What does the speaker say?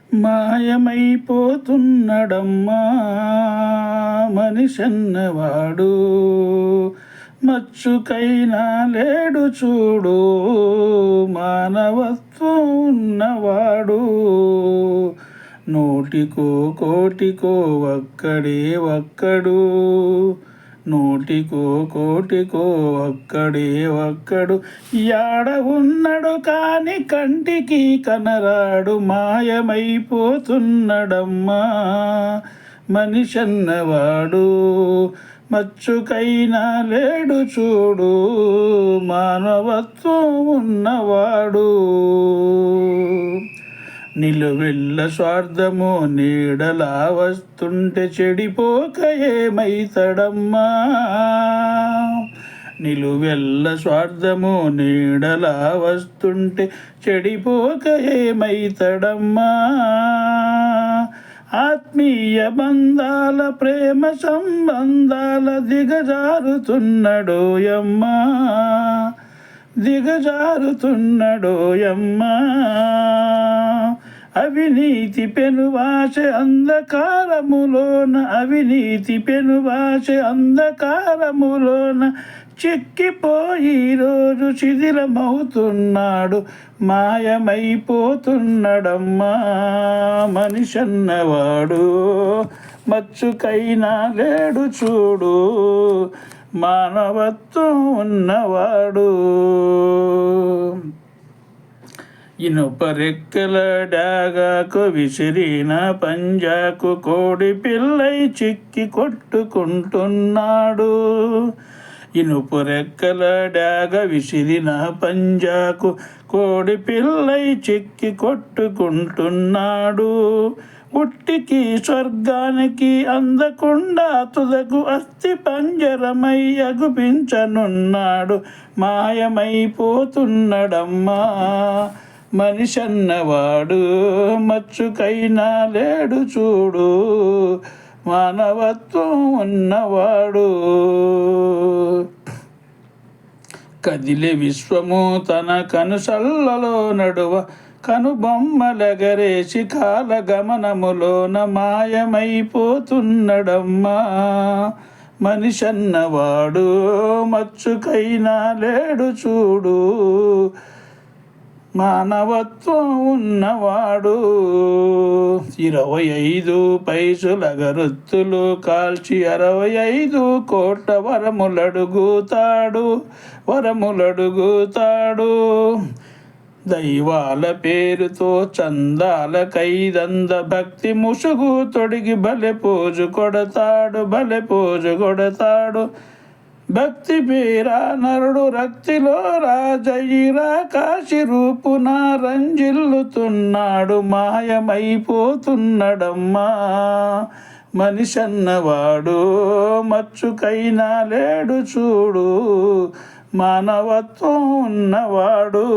మాయమైపోతున్నడమ్మా మనిషన్నవాడు, మచ్చుకైనా లేడు చూడు మానవత్వం ఉన్నవాడు. నూటికో కోటికో ఒక్కడే ఒక్కడు, నూటికో కోటికో ఒక్కడే ఒక్కడు. యాడ ఉన్నడు కాని కంటికి కనరాడు, మాయమైపోతున్నడమ్మా మనిషన్నవాడు, మచ్చుకైనా లేడు చూడు మానవత్వం ఉన్నవాడు. నిలువెల్ల స్వార్థము నీడలా వస్తుంటే చెడిపోక ఏమైతడమ్మా. నిలువెల్ల స్వార్థము నీడలా వస్తుంటే చెడిపోక ఏమైతడమ్మా. ఆత్మీయ బంధాల ప్రేమ సంబంధాల దిగజారుతున్నడోయమ్మా, దిగజారుతున్నడోయమ్మా. అవినీతి పెనువాస అంధకారములోన, అవినీతి పెనువాస అంధకారములోన చిక్కిపోయి రోజు శిథిలమవుతున్నాడు, మాయమైపోతున్నడమ్మా మనిషన్నవాడు, మచ్చుకైనా లేడు చూడు మానవత్వం ఉన్నవాడు. ఇనుపరెక్కల డాగాకు విసిరిన పంజాకు కోడి పిల్లై చిక్కి కొట్టుకుంటున్నాడు. ఇనుపరెక్కల డాగ విసిరిన పంజాకు కోడి పిల్లై చిక్కి కొట్టుకుంటున్నాడు. ఉట్టికి స్వర్గానికి అందకుండా తుదకు అస్థి పంజరమై అగుపించనున్నాడు, మాయమైపోతున్నడమ్మా మనిషన్నవాడు, మచ్చుకైనా లేడు చూడు మానవత్వం ఉన్నవాడు. కదిలే విశ్వము తన కనుసల్లలో నడువ కనుబొమ్మలెగరేసి కాల గమనములోన మాయమైపోతున్నడమ్మా మనిషన్నవాడు, మచ్చుకైనా లేడు చూడు మానవత్వం ఉన్నవాడు. 25 పైసల గరుత్తులు కాల్చి 65 కోట్ల వరములడుగుతాడు. దైవాల పేరుతో చందాల కైదంద భక్తి ముసుగు తొడిగి భలే పోజు కొడతాడు. భక్తి పేరా నరుడు రక్తిలో రాజయ్యిరా కాశి రూపున రంజిల్లుతున్నాడు, మాయమైపోతున్నడమ్మా మనిషన్నవాడు, మచ్చుకైనా లేడు చూడు మానవత్వం ఉన్నవాడు.